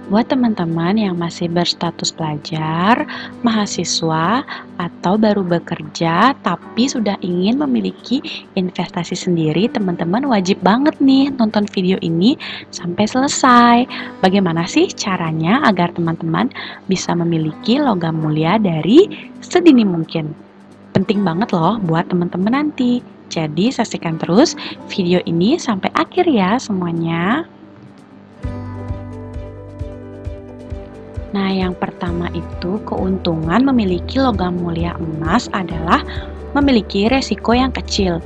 Buat teman-teman yang masih berstatus pelajar, mahasiswa, atau baru bekerja tapi sudah ingin memiliki investasi sendiri, teman-teman wajib banget nih nonton video ini sampai selesai. Bagaimana sih caranya agar teman-teman bisa memiliki logam mulia dari sedini mungkin? Penting banget loh buat teman-teman nanti. Jadi saksikan terus video ini sampai akhir ya semuanya. Nah, yang pertama itu keuntungan memiliki logam mulia emas adalah memiliki resiko yang kecil.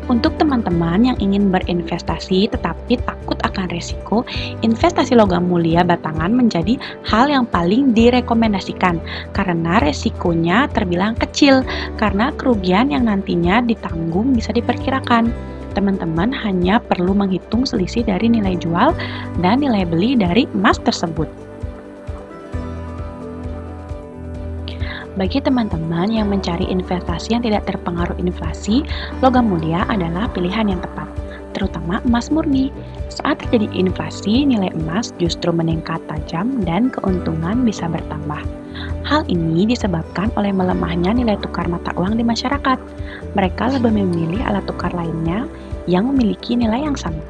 Untuk teman-teman yang ingin berinvestasi tetapi takut akan resiko, investasi logam mulia batangan menjadi hal yang paling direkomendasikan karena resikonya terbilang kecil karena kerugian yang nantinya ditanggung bisa diperkirakan. Teman-teman hanya perlu menghitung selisih dari nilai jual dan nilai beli dari emas tersebut. Bagi teman-teman yang mencari investasi yang tidak terpengaruh inflasi, logam mulia adalah pilihan yang tepat, terutama emas murni. Saat terjadi inflasi, nilai emas justru meningkat tajam dan keuntungan bisa bertambah. Hal ini disebabkan oleh melemahnya nilai tukar mata uang di masyarakat. Mereka lebih memilih alat tukar lainnya yang memiliki nilai yang sama.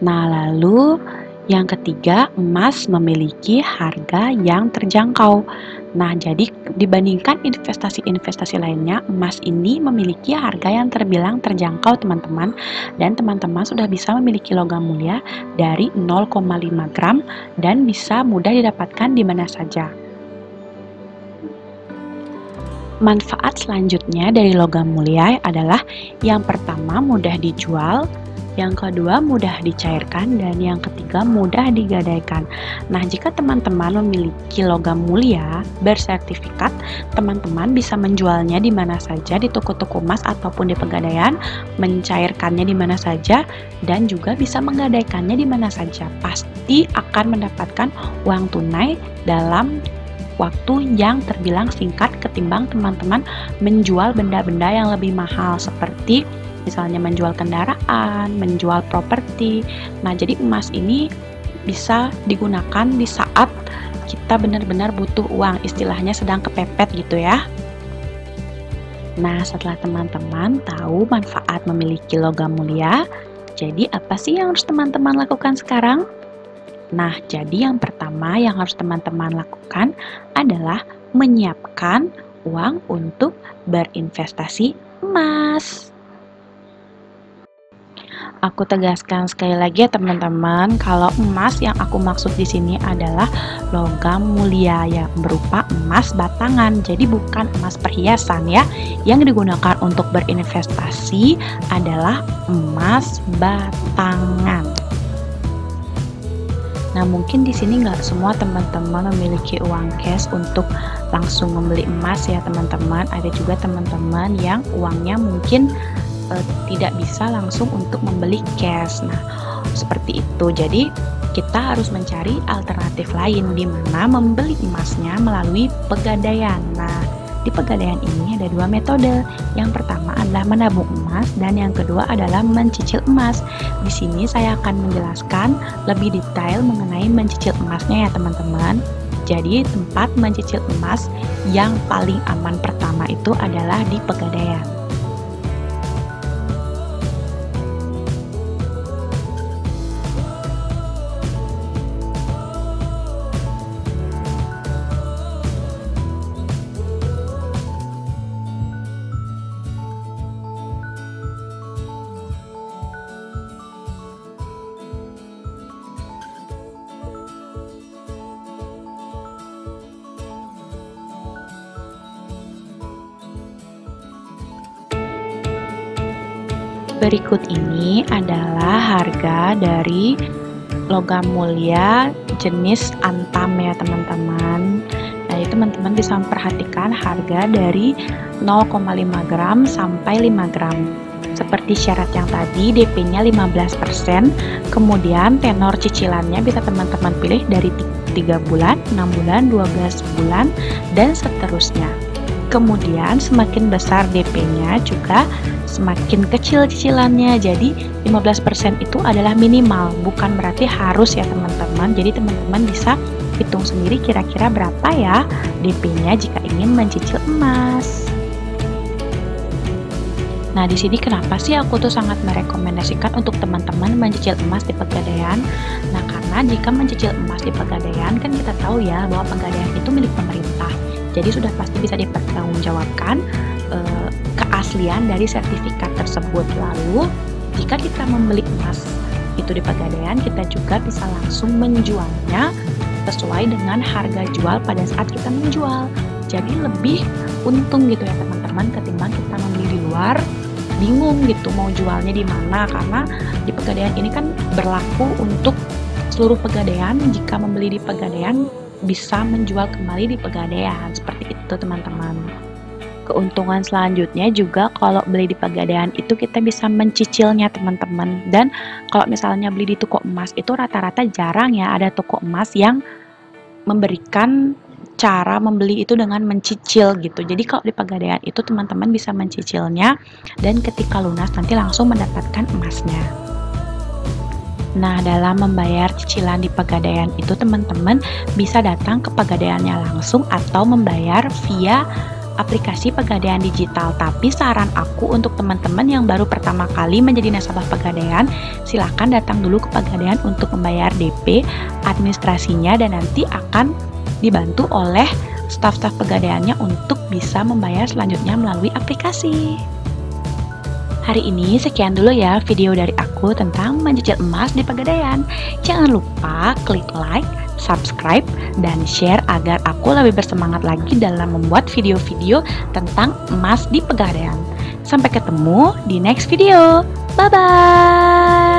Nah, lalu yang ketiga, emas memiliki harga yang terjangkau. Nah, jadi dibandingkan investasi-investasi lainnya, emas ini memiliki harga yang terbilang terjangkau, teman-teman. Dan teman-teman sudah bisa memiliki logam mulia dari 0,5 gram dan bisa mudah didapatkan di mana saja. Manfaat selanjutnya dari logam mulia adalah yang pertama mudah dijual, yang kedua mudah dicairkan, dan yang ketiga mudah digadaikan. Nah, jika teman-teman memiliki logam mulia bersertifikat, teman-teman bisa menjualnya di mana saja, di toko-toko emas ataupun di pegadaian, mencairkannya di mana saja, dan juga bisa menggadaikannya di mana saja. Pasti akan mendapatkan uang tunai dalam waktu yang terbilang singkat ketimbang teman-teman menjual benda-benda yang lebih mahal seperti misalnya menjual kendaraan, menjual properti. Nah, jadi emas ini bisa digunakan di saat kita benar-benar butuh uang, istilahnya sedang kepepet gitu ya. Nah, setelah teman-teman tahu manfaat memiliki logam mulia, jadi apa sih yang harus teman-teman lakukan sekarang? Nah, jadi yang pertama yang harus teman-teman lakukan adalah menyiapkan uang untuk berinvestasi emas. Aku tegaskan sekali lagi ya teman-teman, kalau emas yang aku maksud di sini adalah logam mulia yang berupa emas batangan. Jadi bukan emas perhiasan ya. Yang digunakan untuk berinvestasi adalah emas batangan. Nah, mungkin di sini nggak semua teman-teman memiliki uang cash untuk langsung membeli emas ya teman-teman. Ada juga teman-teman yang uangnya mungkin tidak bisa langsung untuk membeli cash. Nah, seperti itu. Jadi, kita harus mencari alternatif lain di mana membeli emasnya melalui pegadaian. Nah, di pegadaian ini ada dua metode. Yang pertama adalah menabung emas dan yang kedua adalah mencicil emas. Di sini saya akan menjelaskan lebih detail mengenai mencicil emasnya ya teman-teman. Jadi, tempat mencicil emas yang paling aman pertama itu adalah di pegadaian. Berikut ini adalah harga dari logam mulia jenis antam ya teman-teman. Nah, teman-teman bisa memperhatikan harga dari 0,5 gram sampai 5 gram. Seperti syarat yang tadi, DP-nya 15%, kemudian tenor cicilannya bisa teman-teman pilih dari 3 bulan, 6 bulan, 12 bulan, dan seterusnya. Kemudian semakin besar DP-nya juga semakin kecil cicilannya. Jadi 15% itu adalah minimal, bukan berarti harus ya teman-teman. Jadi teman-teman bisa hitung sendiri kira-kira berapa ya DP-nya jika ingin mencicil emas. Nah, di sini kenapa sih aku tuh sangat merekomendasikan untuk teman-teman mencicil emas di Pegadaian? Nah, karena jika mencicil emas di Pegadaian kan kita tahu ya bahwa Pegadaian itu milik pemerintah. Jadi sudah pasti bisa dipertanggungjawabkan keaslian dari sertifikat tersebut. Lalu, jika kita membeli emas itu di Pegadaian, kita juga bisa langsung menjualnya sesuai dengan harga jual pada saat kita menjual. Jadi lebih untung gitu ya teman-teman ketimbang kita membeli di luar, bingung gitu mau jualnya di mana, karena di Pegadaian ini kan berlaku untuk seluruh Pegadaian. Jika membeli di Pegadaian bisa menjual kembali di Pegadaian, seperti itu teman-teman. Keuntungan selanjutnya juga kalau beli di Pegadaian itu kita bisa mencicilnya teman-teman. Dan kalau misalnya beli di toko emas itu rata-rata jarang ya ada toko emas yang memberikan cara membeli itu dengan mencicil gitu. Jadi kalau di Pegadaian itu teman-teman bisa mencicilnya dan ketika lunas nanti langsung mendapatkan emasnya. Nah, dalam membayar cicilan di Pegadaian itu teman-teman bisa datang ke Pegadaiannya langsung atau membayar via aplikasi Pegadaian digital. Tapi saran aku untuk teman-teman yang baru pertama kali menjadi nasabah Pegadaian, silahkan datang dulu ke Pegadaian untuk membayar DP, administrasinya, dan nanti akan dibantu oleh staf-staf Pegadaiannya untuk bisa membayar selanjutnya melalui aplikasi. Hari ini sekian dulu ya video dari aku tentang mencicil emas di Pegadaian. Jangan lupa klik like, subscribe, dan share agar aku lebih bersemangat lagi dalam membuat video-video tentang emas di Pegadaian. Sampai ketemu di next video. Bye-bye!